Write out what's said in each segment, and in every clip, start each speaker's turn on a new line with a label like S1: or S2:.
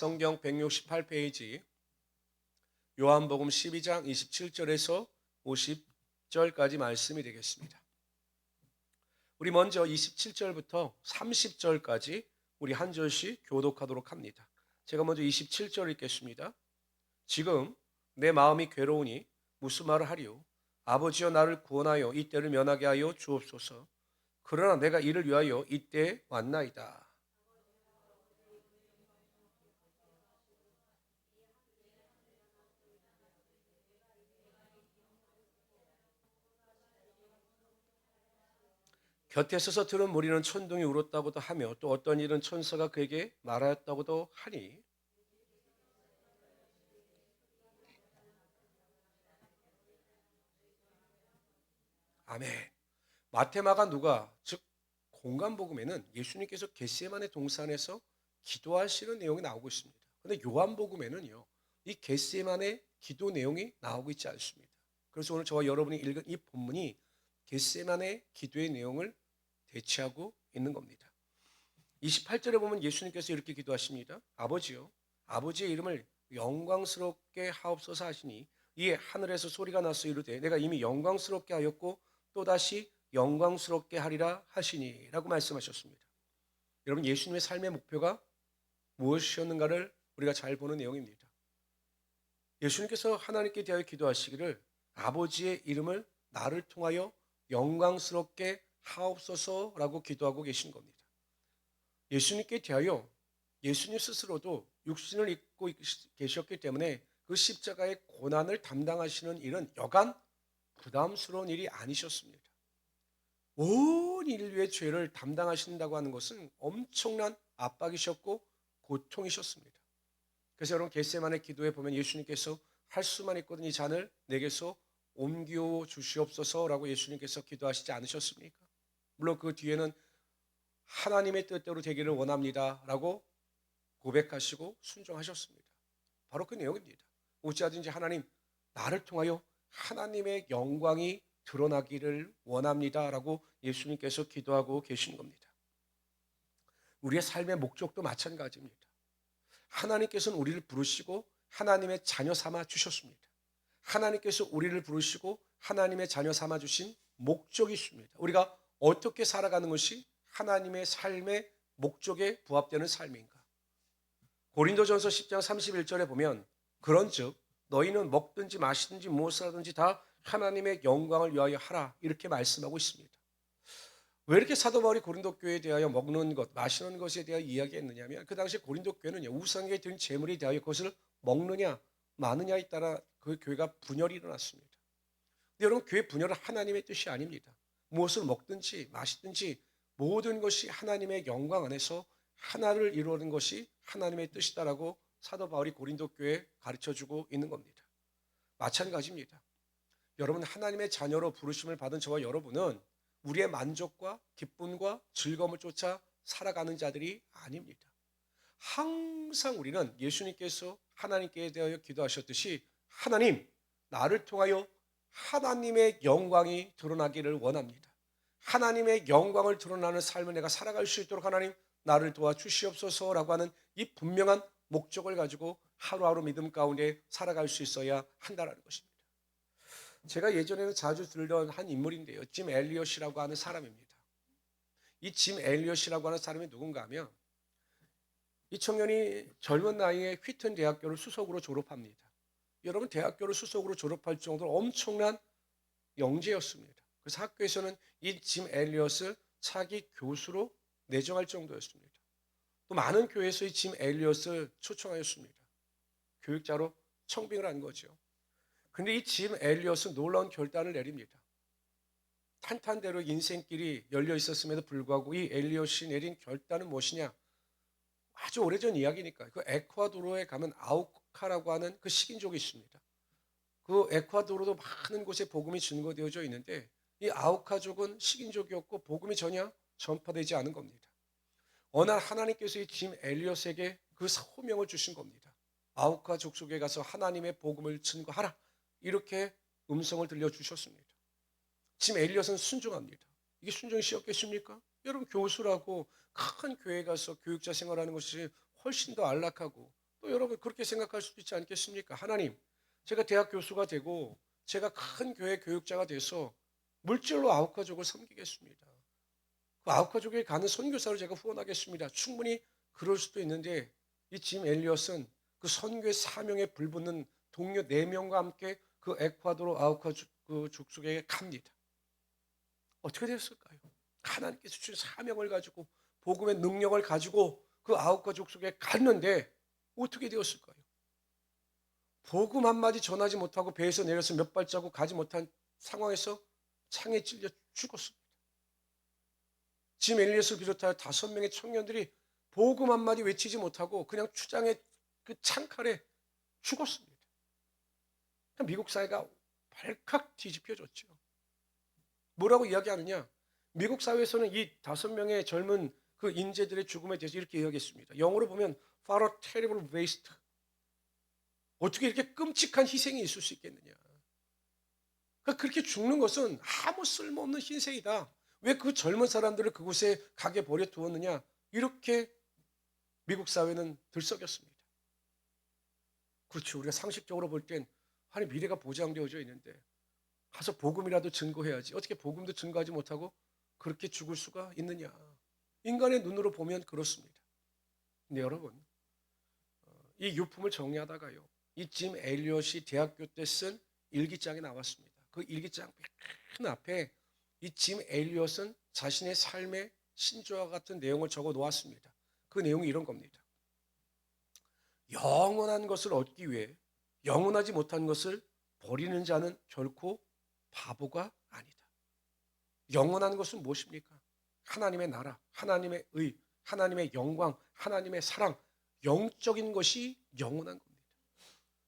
S1: 성경 168페이지 요한복음 12장 27절에서 50절까지 말씀이 되겠습니다. 우리 먼저 27절부터 30절까지 우리 한 절씩 교독하도록 합니다. 제가 먼저 27절 읽겠습니다. 지금 내 마음이 괴로우니 무슨 말을 하리요? 아버지여 나를 구원하여 이때를 면하게 하여 주옵소서. 그러나 내가 이를 위하여 이때에 왔나이다. 곁에 서서 들은 무리는 천둥이 울었다고도 하며 또 어떤 일은 천사가 그에게 말하였다고도 하니 아멘. 마테마가 누가 즉 공간복음에는 예수님께서 겟세마네 동산에서 기도하시는 내용이 나오고 있습니다. 그런데 요한복음에는요, 이 겟세마네 기도 내용이 나오고 있지 않습니다. 그래서 오늘 저와 여러분이 읽은 이 본문이 겟세마네 기도의 내용을 대체하고 있는 겁니다. 28절에 보면 예수님께서 이렇게 기도하십니다. 아버지요, 아버지의 이름을 영광스럽게 하옵소서 하시니 이에 하늘에서 소리가 나서 이르되 내가 이미 영광스럽게 하였고 또다시 영광스럽게 하리라 하시니 라고 말씀하셨습니다. 여러분, 예수님의 삶의 목표가 무엇이었는가를 우리가 잘 보는 내용입니다. 예수님께서 하나님께 대하여 기도하시기를 아버지의 이름을 나를 통하여 영광스럽게 하옵소서라고 기도하고 계신 겁니다. 예수님께 대하여 예수님 스스로도 육신을 입고 계셨기 때문에 그 십자가의 고난을 담당하시는 일은 여간 부담스러운 일이 아니셨습니다. 온 인류의 죄를 담당하신다고 하는 것은 엄청난 압박이셨고 고통이셨습니다. 그래서 여러분 겟세마네 기도에 보면 예수님께서 할 수만 있거든 이 잔을 내게서 옮겨 주시옵소서라고 예수님께서 기도하시지 않으셨습니까? 물론 그 뒤에는 하나님의 뜻대로 되기를 원합니다라고 고백하시고 순종하셨습니다. 바로 그 내용입니다. 어찌하든지 하나님 나를 통하여 하나님의 영광이 드러나기를 원합니다라고 예수님께서 기도하고 계신 겁니다. 우리의 삶의 목적도 마찬가지입니다. 하나님께서는 우리를 부르시고 하나님의 자녀 삼아 주셨습니다. 하나님께서 우리를 부르시고 하나님의 자녀 삼아 주신 목적이 있습니다. 우리가 어떻게 살아가는 것이 하나님의 삶의 목적에 부합되는 삶인가? 고린도전서 10장 31절에 보면 그런즉 너희는 먹든지 마시든지 무엇을 하든지 다 하나님의 영광을 위하여 하라 이렇게 말씀하고 있습니다. 왜 이렇게 사도 바울이 고린도 교회에 대하여 먹는 것, 마시는 것에 대하여 이야기했느냐면 그 당시 고린도 교회는 우상에게 드린 재물에 대하여 그것을 먹느냐 마느냐에 따라 그 교회가 분열이 일어났습니다. 근데 여러분 교회 분열은 하나님의 뜻이 아닙니다. 무엇을 먹든지 마시든지 모든 것이 하나님의 영광 안에서 하나를 이루는 것이 하나님의 뜻이다라고 사도 바울이 고린도 교회에 가르쳐주고 있는 겁니다. 마찬가지입니다. 여러분 하나님의 자녀로 부르심을 받은 저와 여러분은 우리의 만족과 기쁨과 즐거움을 쫓아 살아가는 자들이 아닙니다. 항상 우리는 예수님께서 하나님께 대하여 기도하셨듯이 하나님 나를 통하여 하나님의 영광이 드러나기를 원합니다. 하나님의 영광을 드러나는 삶을 내가 살아갈 수 있도록 하나님 나를 도와주시옵소서라고 하는 이 분명한 목적을 가지고 하루하루 믿음 가운데 살아갈 수 있어야 한다는 것입니다. 제가 예전에는 자주 들던 한 인물인데요. 짐 엘리엇이라고 하는 사람입니다. 이 짐 엘리엇이라고 하는 사람이 누군가 하면 이 청년이 젊은 나이에 휘튼 대학교를 수석으로 졸업합니다. 여러분 대학교를 수석으로 졸업할 정도로 엄청난 영재였습니다. 그래서 학교에서는 이 짐 엘리엇을 차기 교수로 내정할 정도였습니다. 또 많은 교회에서 이 짐 엘리엇을 초청하였습니다. 교육자로 청빙을 한 거죠. 근데 이 짐 엘리엇은 놀라운 결단을 내립니다. 탄탄대로 인생길이 열려 있었음에도 불구하고 이 엘리엇이 내린 결단은 무엇이냐? 아주 오래전 이야기니까 그 에콰도르에 가면 아우카라고 하는 그 식인족이 있습니다. 그 에콰도르도 많은 곳에 복음이 증거되어져 있는데 이 아우카족은 식인족이었고 복음이 전혀 전파되지 않은 겁니다. 어느 날 하나님께서 이 짐 엘리엇에게 그 소명을 주신 겁니다. 아우카 족속에 가서 하나님의 복음을 증거하라. 이렇게 음성을 들려주셨습니다. 짐 엘리엇은 순종합니다. 이게 순종이 쉬웠겠습니까? 여러분 교수라고 큰 교회에 가서 교육자 생활하는 것이 훨씬 더 안락하고 또 여러분 그렇게 생각할 수도 있지 않겠습니까? 하나님, 제가 대학 교수가 되고 제가 큰 교회 교육자가 돼서 물질로 아홉 가족을 섬기겠습니다. 그 아홉 가족에 가는 선교사를 제가 후원하겠습니다. 충분히 그럴 수도 있는데 이 짐 엘리엇은 그 선교의 사명에 불붙는 동료 4명과 함께 그 에콰도르 아홉 가족 그 족속에 갑니다. 어떻게 됐을까요? 하나님께서 주신 사명을 가지고 복음의 능력을 가지고 그 아홉 가족 속에 갔는데 어떻게 되었을까요? 복음 한마디 전하지 못하고 배에서 내려서 몇 발자국 가지 못한 상황에서 창에 찔려 죽었습니다. 짐 엘리엇을 비롯하여 5명의 청년들이 복음 한마디 외치지 못하고 그냥 추장의 그 창칼에 죽었습니다. 미국 사회가 발칵 뒤집혀졌죠. 뭐라고 이야기하느냐? 미국 사회에서는 이 5명의 젊은 그 인재들의 죽음에 대해서 이렇게 이야기했습니다. 영어로 보면 What a terrible waste. 어떻게 이렇게 끔찍한 희생이 있을 수 있겠느냐. 그러니까 그렇게 죽는 것은 아무 쓸모없는 희생이다. 왜 그 젊은 사람들을 그곳에 가게 버려 두었느냐. 이렇게 미국 사회는 들썩였습니다. 그렇죠. 우리가 상식적으로 볼 땐 아니 미래가 보장되어져 있는데 가서 복음이라도 증거해야지. 어떻게 복음도 증거하지 못하고 그렇게 죽을 수가 있느냐. 인간의 눈으로 보면 그렇습니다. 근데 여러분, 이 유품을 정리하다가요. 이 짐 엘리엇이 대학교 때 쓴 일기장이 나왔습니다. 그 일기장 맨 앞에 이 짐 엘리엇은 자신의 삶의 신조와 같은 내용을 적어 놓았습니다. 그 내용이 이런 겁니다. 영원한 것을 얻기 위해 영원하지 못한 것을 버리는 자는 결코 바보가 아니다. 영원한 것은 무엇입니까? 하나님의 나라, 하나님의 의, 하나님의 영광, 하나님의 사랑, 영적인 것이 영원한 겁니다.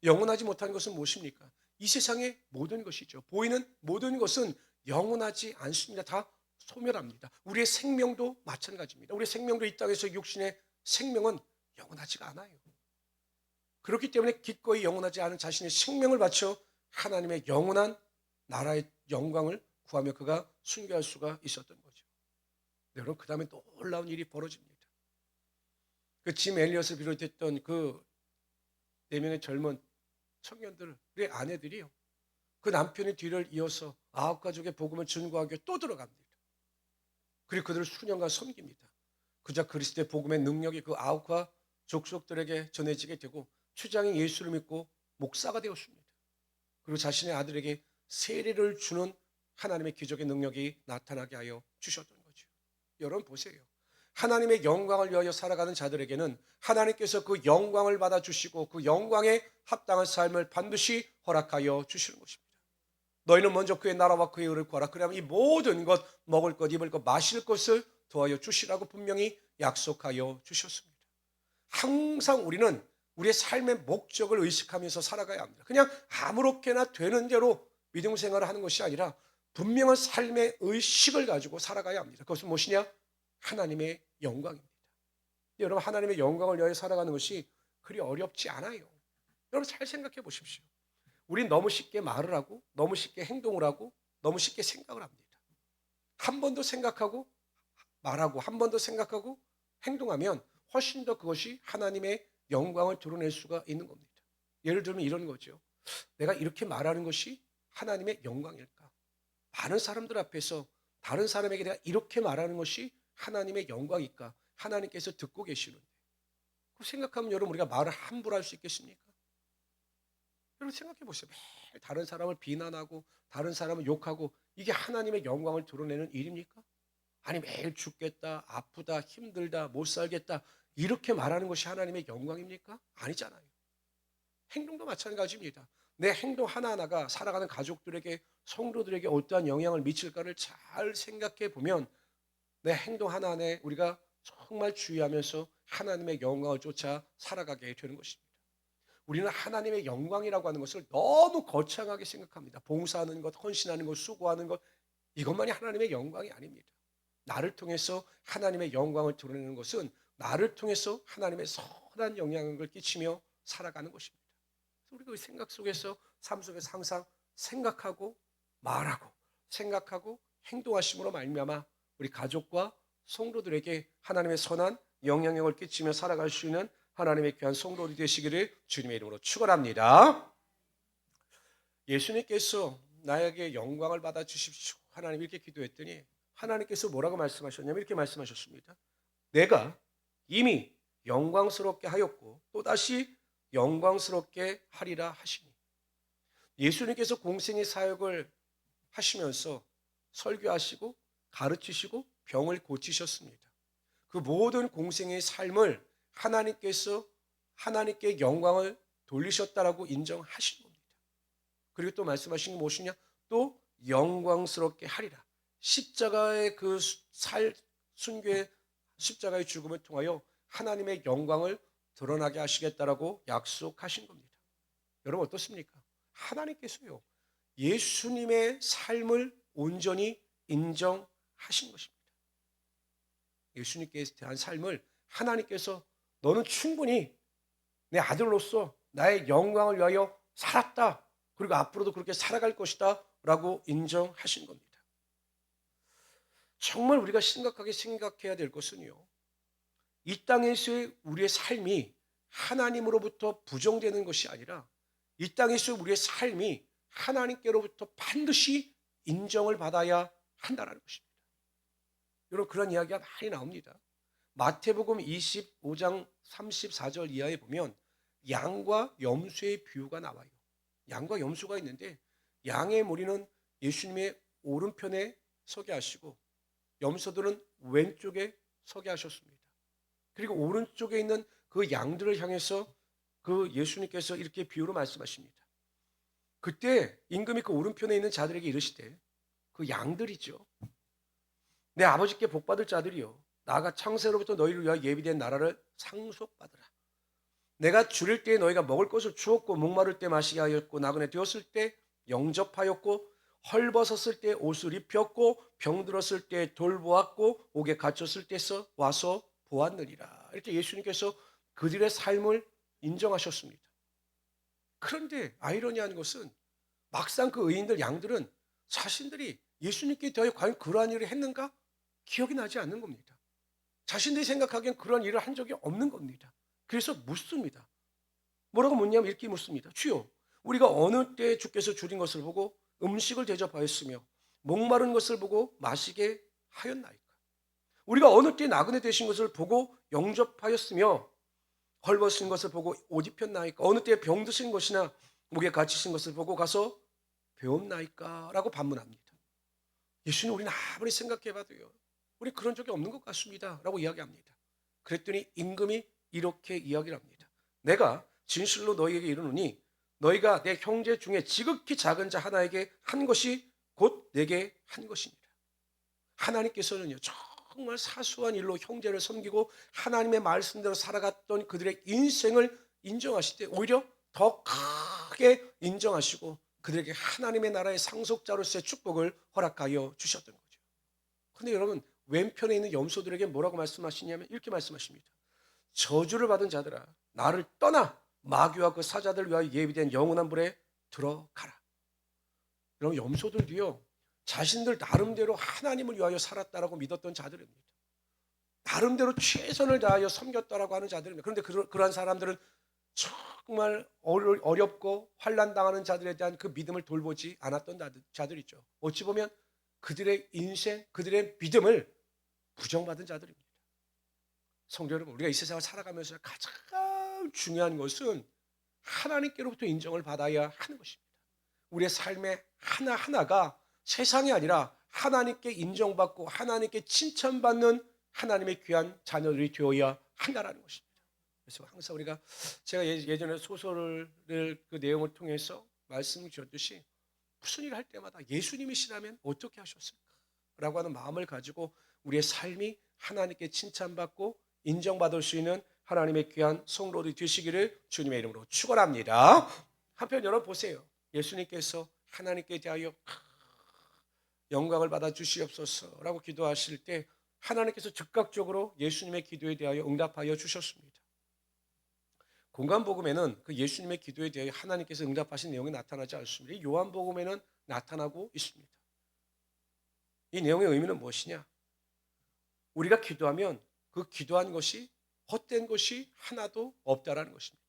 S1: 영원하지 못한 것은 무엇입니까? 이 세상의 모든 것이죠. 보이는 모든 것은 영원하지 않습니다. 다 소멸합니다. 우리의 생명도 마찬가지입니다. 우리의 생명도 이 땅에서 육신의 생명은 영원하지가 않아요. 그렇기 때문에 기꺼이 영원하지 않은 자신의 생명을 바쳐 하나님의 영원한 나라의 영광을 구하며 그가 순교할 수가 있었던 거죠. 여러분, 그 다음에 놀라운 일이 벌어집니다. 그 짐 엘리엇을 비롯했던 그 4명의 젊은 청년들의 아내들이요. 그 남편의 뒤를 이어서 9가족의 복음을 증거하기 위해 또 들어갑니다. 그리고 그들을 수년간 섬깁니다. 그저 그리스도의 복음의 능력이 그 9가 족속들에게 전해지게 되고 추장이 예수를 믿고 목사가 되었습니다. 그리고 자신의 아들에게 세례를 주는 하나님의 기적의 능력이 나타나게 하여 주셨던 거죠. 여러분 보세요. 하나님의 영광을 위하여 살아가는 자들에게는 하나님께서 그 영광을 받아주시고 그 영광에 합당한 삶을 반드시 허락하여 주시는 것입니다. 너희는 먼저 그의 나라와 그의 의를 구하라. 그러면 이 모든 것, 먹을 것, 입을 것, 마실 것을 더하여 주시라고 분명히 약속하여 주셨습니다. 항상 우리는 우리의 삶의 목적을 의식하면서 살아가야 합니다. 그냥 아무렇게나 되는 대로 믿음 생활을 하는 것이 아니라 분명한 삶의 의식을 가지고 살아가야 합니다. 그것은 무엇이냐? 하나님의 영광입니다. 여러분, 하나님의 영광을 위하여 살아가는 것이 그리 어렵지 않아요. 여러분 잘 생각해 보십시오. 우린 너무 쉽게 말을 하고 너무 쉽게 행동을 하고 너무 쉽게 생각을 합니다. 한 번 더 생각하고 말하고 한 번 더 생각하고 행동하면 훨씬 더 그것이 하나님의 영광을 드러낼 수가 있는 겁니다. 예를 들면 이런 거죠. 내가 이렇게 말하는 것이 하나님의 영광일까? 많은 사람들 앞에서 다른 사람에게 내가 이렇게 말하는 것이 하나님의 영광일까? 하나님께서 듣고 계시는데. 그 생각하면 여러분 우리가 말을 함부로 할 수 있겠습니까? 여러분 생각해 보세요. 매일 다른 사람을 비난하고 다른 사람을 욕하고 이게 하나님의 영광을 드러내는 일입니까? 아니 매일 죽겠다, 아프다, 힘들다, 못 살겠다 이렇게 말하는 것이 하나님의 영광입니까? 아니잖아요. 행동도 마찬가지입니다. 내 행동 하나하나가 살아가는 가족들에게 성도들에게 어떠한 영향을 미칠까를 잘 생각해 보면 내 행동 하나하나에 우리가 정말 주의하면서 하나님의 영광을 쫓아 살아가게 되는 것입니다. 우리는 하나님의 영광이라고 하는 것을 너무 거창하게 생각합니다. 봉사하는 것, 헌신하는 것, 수고하는 것 이것만이 하나님의 영광이 아닙니다. 나를 통해서 하나님의 영광을 드러내는 것은 나를 통해서 하나님의 선한 영향을 끼치며 살아가는 것입니다. 우리가 그 생각 속에서 삶 속에서 항상 생각하고 말하고 생각하고 행동하심으로 말미암아 우리 가족과 성도들에게 하나님의 선한 영향력을 끼치며 살아갈 수 있는 하나님의 귀한 성도들이 되시기를 주님의 이름으로 축원합니다. 예수님께서 나에게 영광을 받아 주십시오. 하나님 이렇게 기도했더니 하나님께서 뭐라고 말씀하셨냐면 이렇게 말씀하셨습니다. 내가 이미 영광스럽게 하였고 또다시 영광스럽게 하리라 하시니. 예수님께서 공생의 사역을 하시면서 설교하시고 가르치시고 병을 고치셨습니다. 그 모든 공생의 삶을 하나님께서 하나님께 영광을 돌리셨다라고 인정하신 겁니다. 그리고 또 말씀하신 게 무엇이냐? 또 영광스럽게 하리라. 십자가의 그 순교의 십자가의 죽음을 통하여 하나님의 영광을 드러나게 하시겠다라고 약속하신 겁니다. 여러분 어떻습니까? 하나님께서요 예수님의 삶을 온전히 인정하신 것입니다. 예수님께 대한 삶을 하나님께서 너는 충분히 내 아들로서 나의 영광을 위하여 살았다. 그리고 앞으로도 그렇게 살아갈 것이다 라고 인정하신 겁니다. 정말 우리가 심각하게 생각해야 될 것은요, 이 땅에서의 우리의 삶이 하나님으로부터 부정되는 것이 아니라 이 땅에서 우리의 삶이 하나님께로부터 반드시 인정을 받아야 한다는 것입니다. 여러분 그런 이야기가 많이 나옵니다. 마태복음 25장 34절 이하에 보면 양과 염소의 비유가 나와요. 양과 염소가 있는데 양의 무리는 예수님의 오른편에 서게 하시고 염소들은 왼쪽에 서게 하셨습니다. 그리고 오른쪽에 있는 그 양들을 향해서 그 예수님께서 이렇게 비유로 말씀하십니다. 그때 임금이 그 오른편에 있는 자들에게 이르시되 그 양들이죠. 내 아버지께 복받을 자들이요 나아가 창세로부터 너희를 위하여 예비된 나라를 상속받으라. 내가 줄일 때에 너희가 먹을 것을 주었고 목마를 때 마시게 하였고 나그네 되었을 때 영접하였고 헐벗었을 때 옷을 입혔고 병들었을 때 돌보았고 옥에 갇혔을 때서 와서 보았느니라. 이렇게 예수님께서 그들의 삶을 인정하셨습니다. 그런데 아이러니한 것은 막상 그 의인들 양들은 자신들이 예수님께 대하여 과연 그러한 일을 했는가? 기억이 나지 않는 겁니다. 자신들이 생각하기엔 그런 일을 한 적이 없는 겁니다. 그래서 묻습니다. 뭐라고 묻냐면 이렇게 묻습니다. 주여, 우리가 어느 때에 주께서 줄인 것을 보고 음식을 대접하였으며 목마른 것을 보고 마시게 하였나이까? 우리가 어느 때에 나그네 되신 것을 보고 영접하였으며 헐벗은 것을 보고 옷 입혔나이까? 어느 때에 병드신 것이나 목에 갇히신 것을 보고 가서 배웠나이까? 라고 반문합니다. 예수님 우리는 아무리 생각해봐도요 우리 그런 적이 없는 것 같습니다 라고 이야기합니다. 그랬더니 임금이 이렇게 이야기를 합니다. 내가 진실로 너희에게 이르노니 너희가 내 형제 중에 지극히 작은 자 하나에게 한 것이 곧 내게 한 것이니라. 하나님께서는요 정말 사소한 일로 형제를 섬기고 하나님의 말씀대로 살아갔던 그들의 인생을 인정하실 때 오히려 더 크게 인정하시고 그들에게 하나님의 나라의 상속자로서의 축복을 허락하여 주셨던 거죠. 그런데 여러분 왼편에 있는 염소들에게 뭐라고 말씀하시냐면 이렇게 말씀하십니다. 저주를 받은 자들아 나를 떠나 마귀와 그 사자들 위하여 예비된 영원한 불에 들어가라. 여러분 염소들도요 자신들 나름대로 하나님을 위하여 살았다라고 믿었던 자들입니다. 나름대로 최선을 다하여 섬겼다라고 하는 자들입니다. 그런데 그러한 사람들은 정말 어렵고 환난당하는 자들에 대한 그 믿음을 돌보지 않았던 자들이죠. 어찌 보면 그들의 인생, 그들의 믿음을 부정받은 자들입니다. 성도 여러분, 우리가 이 세상을 살아가면서 가장 중요한 것은 하나님께로부터 인정을 받아야 하는 것입니다. 우리의 삶의 하나하나가 세상이 아니라 하나님께 인정받고 하나님께 칭찬받는 하나님의 귀한 자녀들이 되어야 한다는 것입니다. 그래서 항상 우리가 제가 예전에 소설을 그 내용을 통해서 말씀을 드렸듯이 무슨 일을 할 때마다 예수님이시라면 어떻게 하셨을까? 라고 하는 마음을 가지고 우리의 삶이 하나님께 칭찬받고 인정받을 수 있는 하나님의 귀한 성도들이 되시기를 주님의 이름으로 축원합니다. 한편 여러분 보세요. 예수님께서 하나님께 대하여 영광을 받아 주시옵소서라고 기도하실 때 하나님께서 즉각적으로 예수님의 기도에 대하여 응답하여 주셨습니다. 공간복음에는 그 예수님의 기도에 대하여 하나님께서 응답하신 내용이 나타나지 않습니다. 요한복음에는 나타나고 있습니다. 이 내용의 의미는 무엇이냐? 우리가 기도하면 그 기도한 것이 헛된 것이 하나도 없다라는 것입니다.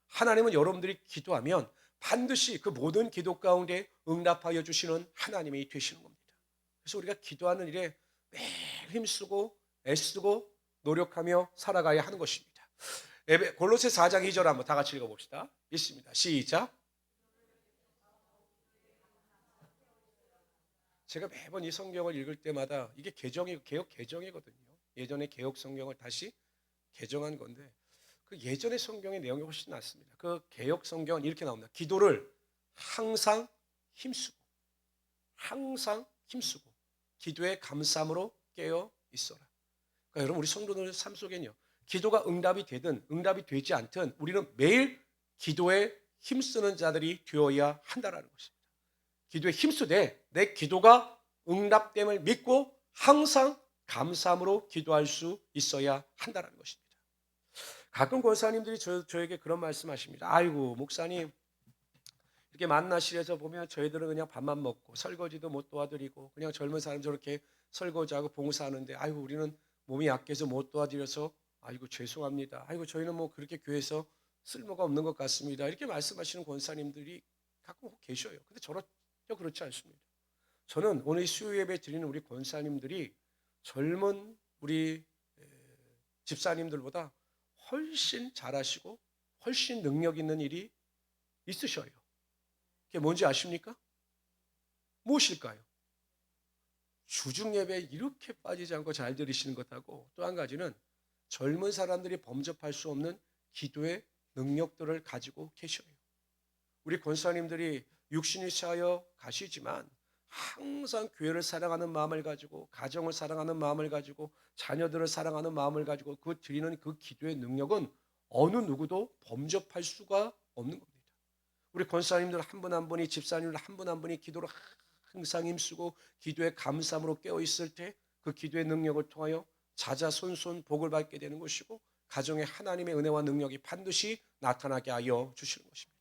S1: 하나님은 여러분들이 기도하면 반드시 그 모든 기도 가운데 응답하여 주시는 하나님이 되시는 겁니다. 그래서 우리가 기도하는 일에 매일 힘쓰고 애쓰고 노력하며 살아가야 하는 것입니다. 골로새 4장 2절 한번 다 같이 읽어봅시다. 있습니다. 시작. 제가 매번 이 성경을 읽을 때마다 이게 개혁 개정이거든요. 예전에 개혁 성경을 다시 개정한 건데 그 예전의 성경의 내용이 훨씬 낫습니다. 그 개혁 성경은 이렇게 나옵니다. 기도를 항상 힘쓰고 기도의 감사함으로 깨어 있어라. 그러니까 여러분 우리 성도들 삶 속에는요. 기도가 응답이 되든 응답이 되지 않든 우리는 매일 기도에 힘쓰는 자들이 되어야 한다는 것입니다. 기도에 힘쓰되 내 기도가 응답됨을 믿고 항상 감사함으로 기도할 수 있어야 한다는 것입니다. 가끔 권사님들이 저에게 그런 말씀하십니다. 아이고 목사님 이렇게 만나실에서 보면 저희들은 그냥 밥만 먹고 설거지도 못 도와드리고 그냥 젊은 사람 저렇게 설거지하고 봉사하는데 아이고 우리는 몸이 약해서 못 도와드려서 아이고 죄송합니다. 아이고 저희는 뭐 그렇게 교회에서 쓸모가 없는 것 같습니다. 이렇게 말씀하시는 권사님들이 가끔 계셔요. 근데 전혀 그렇지 않습니다. 저는 오늘 수요 예배 드리는 우리 권사님들이 젊은 우리 집사님들보다 훨씬 잘하시고 훨씬 능력 있는 일이 있으셔요. 그게 뭔지 아십니까? 무엇일까요? 주중 예배에 이렇게 빠지지 않고 잘 들으시는 것하고 또 한 가지는 젊은 사람들이 범접할 수 없는 기도의 능력들을 가지고 계셔요. 우리 권사님들이 육신이 차여 가시지만 항상 교회를 사랑하는 마음을 가지고 가정을 사랑하는 마음을 가지고 자녀들을 사랑하는 마음을 가지고 그 드리는 그 기도의 능력은 어느 누구도 범접할 수가 없는 겁니다. 우리 권사님들 한 분 한 분이 집사님들 한 분 한 분이 기도를 항상 힘쓰고 기도의 감사함으로 깨어 있을 때 그 기도의 능력을 통하여 자자손손 복을 받게 되는 것이고 가정에 하나님의 은혜와 능력이 반드시 나타나게 하여 주시는 것입니다.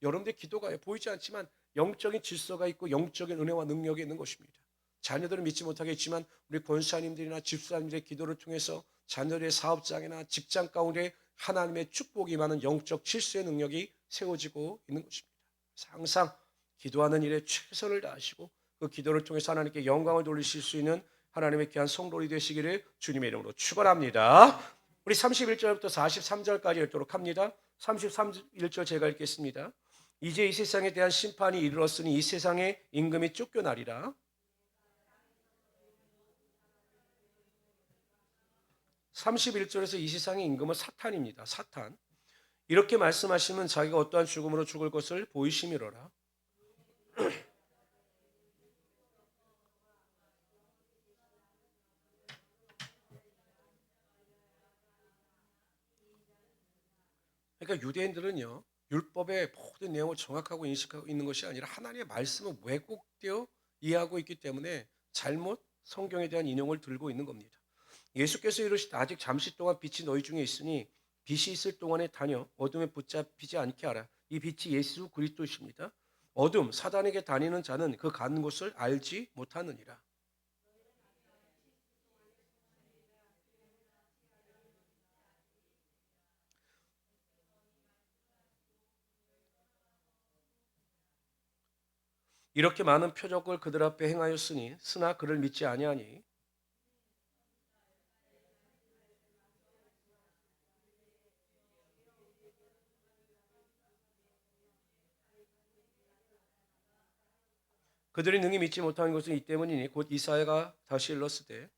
S1: 여러분들의 기도가 보이지 않지만 영적인 질서가 있고 영적인 은혜와 능력이 있는 것입니다. 자녀들은 믿지 못하겠지만 우리 권사님들이나 집사님들의 기도를 통해서 자녀들의 사업장이나 직장 가운데 하나님의 축복이 많은 영적 질서의 능력이 세워지고 있는 것입니다. 항상 기도하는 일에 최선을 다하시고 그 기도를 통해서 하나님께 영광을 돌리실 수 있는 하나님의 귀한 성도들이 되시기를 주님의 이름으로 축원합니다. 우리 31절부터 43절까지 읽도록 합니다. 31절 제가 읽겠습니다. 이제 이 세상에 대한 심판이 이르렀으니 이 세상의 임금이 쫓겨나리라. 31절에서 이 세상의 임금은 사탄입니다. 사탄. 이렇게 말씀하시면 자기가 어떠한 죽음으로 죽을 것을 보이심이로라. 그러니까 유대인들은요. 율법의 모든 내용을 정확하고 인식하고 있는 것이 아니라 하나님의 말씀은 왜곡되어 이해하고 있기 때문에 잘못 성경에 대한 인용을 들고 있는 겁니다. 예수께서 이르시되 아직 잠시 동안 빛이 너희 중에 있으니 빛이 있을 동안에 다녀 어둠에 붙잡히지 않게 하라. 이 빛이 예수 그리스도십니다. 어둠 사단에게 다니는 자는 그 가는 곳을 알지 못하느니라. 이렇게 많은 표적을 그들 앞에 행하였으니 쓰나 그를 믿지 아니하니 그들이 능히 믿지 못하는 것은 이 때문이니 곧 이사야가 다시 일렀으되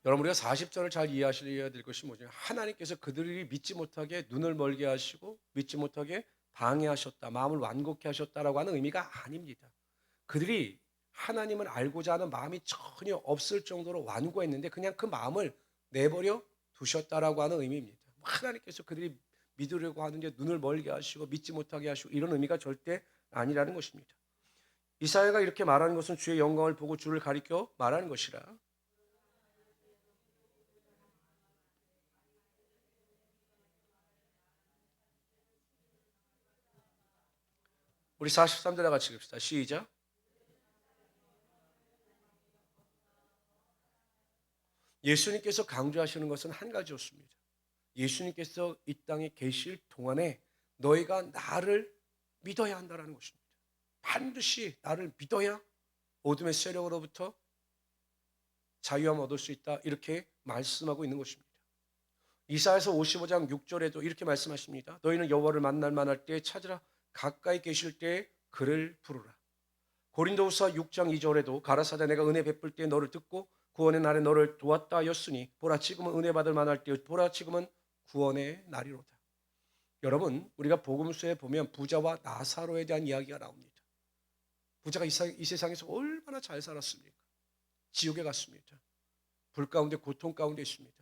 S1: 여러분 우리가 40절을 잘 이해하셔야 될 것이 뭐죠? 하나님께서 그들이 믿지 못하게 눈을 멀게 하시고 믿지 못하게 방해하셨다. 마음을 완곡해 하셨다라고 하는 의미가 아닙니다. 그들이 하나님을 알고자 하는 마음이 전혀 없을 정도로 완고했는데 그냥 그 마음을 내버려 두셨다라고 하는 의미입니다. 하나님께서 그들이 믿으려고 하는데 눈을 멀게 하시고 믿지 못하게 하시고 이런 의미가 절대 아니라는 것입니다. 이사야가 이렇게 말하는 것은 주의 영광을 보고 주를 가리켜 말하는 것이라. 우리 43절 같이 읽읍시다. 시작. 예수님께서 강조하시는 것은 한 가지였습니다. 예수님께서 이 땅에 계실 동안에 너희가 나를 믿어야 한다는 것입니다. 반드시 나를 믿어야 어둠의 세력으로부터 자유함을 얻을 수 있다. 이렇게 말씀하고 있는 것입니다. 이사야서 55장 6절에도 이렇게 말씀하십니다. 너희는 여호와를 만날 만할 때에 찾으라. 가까이 계실 때에 그를 부르라. 고린도후서 6장 2절에도 가라사대 내가 은혜 베풀 때에 너를 듣고 구원의 날에 너를 도왔다 하였으니 보라 지금은 은혜 받을 만할 때에 보라 지금은 구원의 날이로다. 여러분, 우리가 복음서에 보면 부자와 나사로에 대한 이야기가 나옵니다. 부자가 이 세상에서 얼마나 잘 살았습니까? 지옥에 갔습니다. 불 가운데 고통 가운데 있습니다.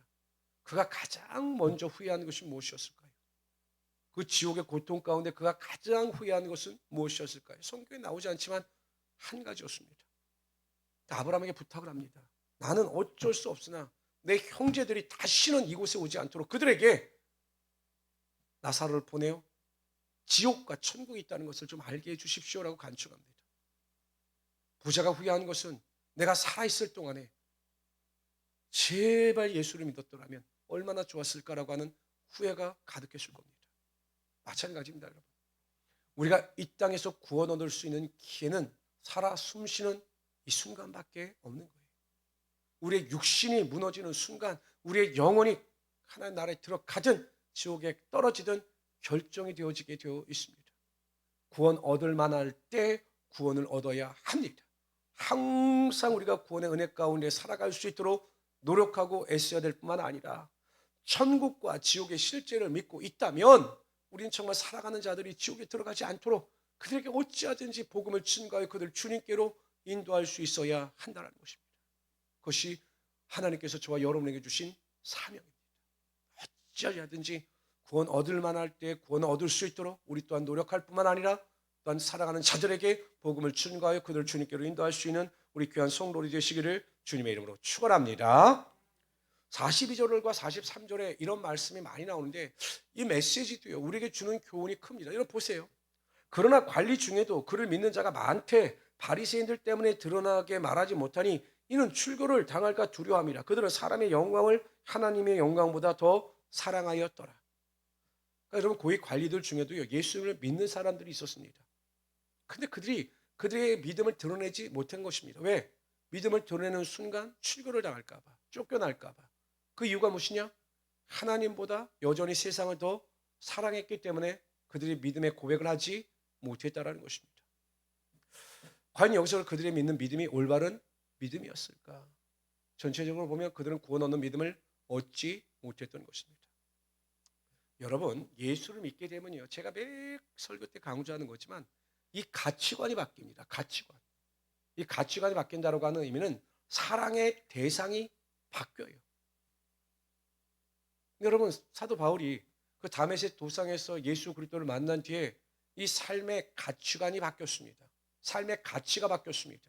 S1: 그가 가장 먼저 후회하는 것이 무엇이었을까요? 그 지옥의 고통 가운데 그가 가장 후회하는 것은 무엇이었을까요? 성경에 나오지 않지만 한 가지였습니다. 아브라함에게 부탁을 합니다. 나는 어쩔 수 없으나 내 형제들이 다시는 이곳에 오지 않도록 그들에게 나사로를 보내어 지옥과 천국이 있다는 것을 좀 알게 해주십시오라고 간축합니다. 부자가 후회하는 것은 내가 살아있을 동안에 제발 예수를 믿었더라면 얼마나 좋았을까라고 하는 후회가 가득했을 겁니다. 마찬가지입니다, 여러분. 우리가 이 땅에서 구원 얻을 수 있는 기회는 살아 숨쉬는 이 순간밖에 없는 거예요. 우리의 육신이 무너지는 순간, 우리의 영혼이 하나님 나라에 들어가든 지옥에 떨어지든 결정이 되어지게 되어 있습니다. 구원 얻을 만할 때 구원을 얻어야 합니다. 항상 우리가 구원의 은혜 가운데 살아갈 수 있도록 노력하고 애써야 될 뿐만 아니라 천국과 지옥의 실제를 믿고 있다면 우리는 정말 살아가는 자들이 지옥에 들어가지 않도록 그들에게 어찌하든지 복음을 증거하여 그들 주님께로 인도할 수 있어야 한다는 것입니다. 그것이 하나님께서 저와 여러분에게 주신 사명입니다. 어찌하든지 구원 얻을 만할 때 구원을 얻을 수 있도록 우리 또한 노력할 뿐만 아니라 또한 살아가는 자들에게 복음을 증거하여 그들 주님께로 인도할 수 있는 우리 귀한 성도들이 되시기를 주님의 이름으로 축원합니다. 42절과 43절에 이런 말씀이 많이 나오는데 이 메시지도요 우리에게 주는 교훈이 큽니다. 이런 보세요. 그러나 관리 중에도 그를 믿는 자가 많되 바리새인들 때문에 드러나게 말하지 못하니 이는 출교를 당할까 두려워함이라. 그들은 사람의 영광을 하나님의 영광보다 더 사랑하였더라. 그러니까 여러분 고위 관리들 중에도요 예수님을 믿는 사람들이 있었습니다. 근데 그들의 믿음을 드러내지 못한 것입니다. 왜? 믿음을 드러내는 순간 출교를 당할까 봐, 쫓겨날까 봐. 그 이유가 무엇이냐? 하나님보다 여전히 세상을 더 사랑했기 때문에 그들이 믿음의 고백을 하지 못했다라는 것입니다. 과연 여기서 그들의 믿는 믿음이 올바른 믿음이었을까? 전체적으로 보면 그들은 구원 얻는 믿음을 얻지 못했던 것입니다. 여러분, 예수를 믿게 되면요, 제가 매 설교 때 강조하는 거지만 이 가치관이 바뀝니다. 가치관. 이 가치관이 바뀐다고 하는 의미는 사랑의 대상이 바뀌어요. 여러분, 사도 바울이 그 다메섹 도상에서 예수 그리스도를 만난 뒤에 이 삶의 가치관이 바뀌었습니다. 삶의 가치가 바뀌었습니다.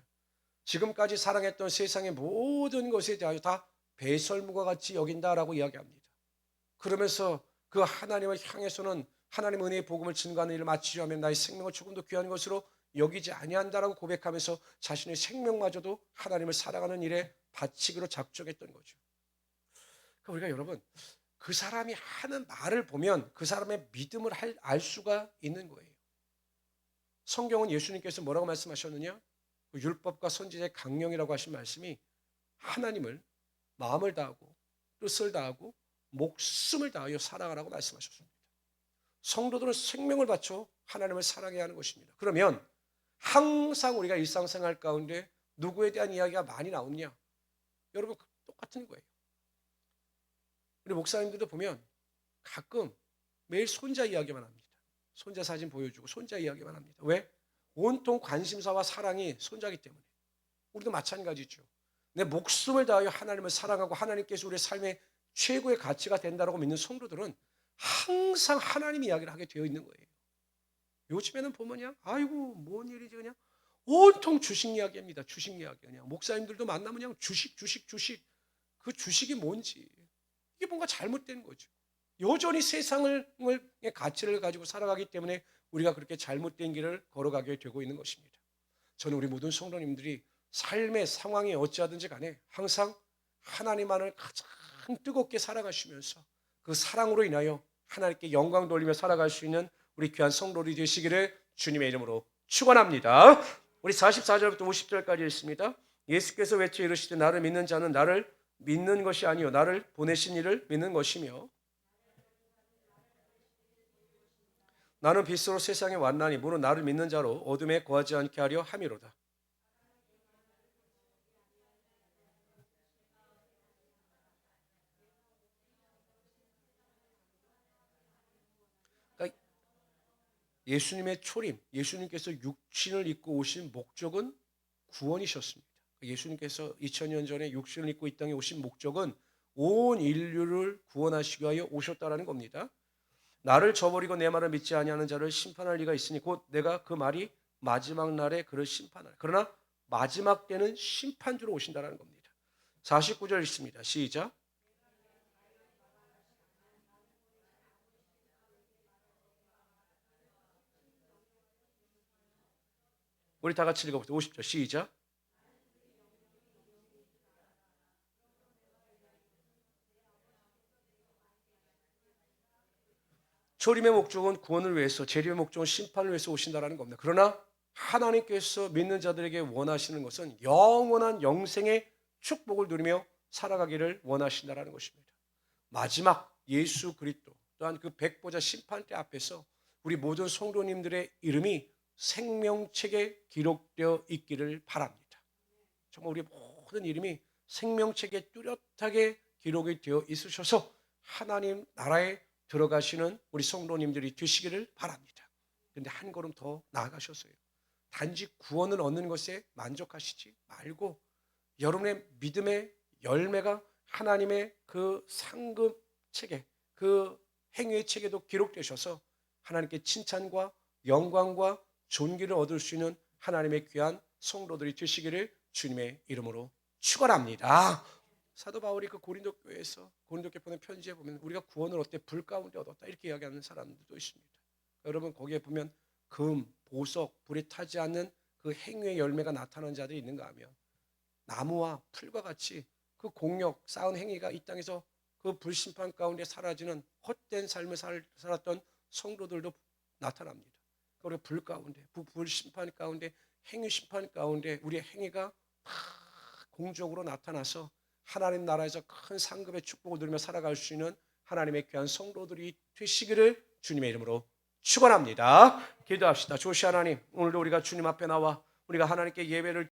S1: 지금까지 사랑했던 세상의 모든 것에 대하여 다 배설물과 같이 여긴다라고 이야기합니다. 그러면서 그 하나님을 향해서는 하나님 은혜의 복음을 증거하는 일을 마치려 하면 나의 생명을 조금도 귀한 것으로 여기지 아니한다라고 고백하면서 자신의 생명마저도 하나님을 살아가는 일에 바치기로 작정했던 거죠. 그러니까 우리가 여러분 그 사람이 하는 말을 보면 그 사람의 믿음을 알 수가 있는 거예요. 성경은 예수님께서 뭐라고 말씀하셨느냐? 그 율법과 선지자의 강령이라고 하신 말씀이 하나님을 마음을 다하고 뜻을 다하고 목숨을 다하여 사랑하라고 말씀하셨습니다. 성도들은 생명을 바쳐 하나님을 사랑해야 하는 것입니다. 그러면 항상 우리가 일상생활 가운데 누구에 대한 이야기가 많이 나오느냐? 여러분 똑같은 거예요. 우리 목사님들도 보면 가끔 매일 손자 이야기만 합니다. 손자 사진 보여주고 손자 이야기만 합니다. 왜? 온통 관심사와 사랑이 손자기 때문에. 우리도 마찬가지죠. 내 목숨을 다하여 하나님을 사랑하고 하나님께서 우리의 삶의 최고의 가치가 된다고 믿는 성도들은 항상 하나님 이야기를 하게 되어 있는 거예요. 요즘에는 보면 그냥 아이고 뭔 일이지 그냥 온통 주식 이야기입니다. 주식 이야기 그냥 목사님들도 만나면 그냥 주식 그 주식이 뭔지 이게 뭔가 잘못된 거죠. 여전히 세상을 가치를 가지고 살아가기 때문에 우리가 그렇게 잘못된 길을 걸어가게 되고 있는 것입니다. 저는 우리 모든 성도님들이 삶의 상황이 어찌하든지 간에 항상 하나님만을 가장 뜨겁게 사랑하시면서 그 사랑으로 인하여 하나님께 영광 돌리며 살아갈 수 있는 우리 귀한 성도들이 되시기를 주님의 이름으로 축원합니다. 우리 44절부터 50절까지 있습니다. 예수께서 외쳐 이르시되 나를 믿는 자는 나를 믿는 것이 아니요 나를 보내신 이를 믿는 것이며 나는 빛으로 세상에 왔나니 무릇 나를 믿는 자로 어둠에 거하지 않게 하려 함이로다. 그러니까 예수님의 초림, 예수님께서 육신을 입고 오신 목적은 구원이셨습니다. 예수님께서 2000년 전에 육신을 입고 이 땅에 오신 목적은 온 인류를 구원하시기 위하여 오셨다라는 겁니다. 나를 저버리고 내 말을 믿지 아니하는 자를 심판할 리가 있으니 곧 내가 그 말이 마지막 날에 그를 심판하라. 그러나 마지막 때는 심판주로 오신다라는 겁니다. 49절 있습니다. 시작. 우리 다 같이 읽어보세요. 50절 시작. 초림의 목적은 구원을 위해서, 재림의 목적은 심판을 위해서 오신다라는 겁니다. 그러나 하나님께서 믿는 자들에게 원하시는 것은 영원한 영생의 축복을 누리며 살아가기를 원하신다라는 것입니다. 마지막 예수 그리스도 또한 그 백보자 심판대 앞에서 우리 모든 성도님들의 이름이 생명책에 기록되어 있기를 바랍니다. 정말 우리 모든 이름이 생명책에 뚜렷하게 기록이 되어 있으셔서 하나님 나라에 들어가시는 우리 성도님들이 되시기를 바랍니다. 그런데 한 걸음 더 나아가셨어요. 단지 구원을 얻는 것에 만족하시지 말고 여러분의 믿음의 열매가 하나님의 그 상급 책에, 그 행위의 책에도 기록되셔서 하나님께 칭찬과 영광과 존귀를 얻을 수 있는 하나님의 귀한 성도들이 되시기를 주님의 이름으로 축원합니다. 사도 바울이 그 고린도 교회에서 고린도 교회 보낸 편지에 보면 우리가 구원을 얻되 불 가운데 얻었다 이렇게 이야기하는 사람들도 있습니다. 여러분 거기에 보면 금, 보석, 불에 타지 않는 그 행위의 열매가 나타나는 자들이 있는가 하면 나무와 풀과 같이 그 공력, 쌓은 행위가 이 땅에서 그 불심판 가운데 사라지는 헛된 삶을 살았던 성도들도 나타납니다. 우리가 불 가운데, 불심판 가운데, 행위 심판 가운데 우리의 행위가 다 공적으로 나타나서 하나님 나라에서 큰 상급의 축복을 누리며 살아갈 수 있는 하나님의 귀한 성도들이 되시기를 주님의 이름으로 축원합니다. 기도합시다. 조시 하나님, 오늘도 우리가 주님 앞에 나와 우리가 하나님께 예배를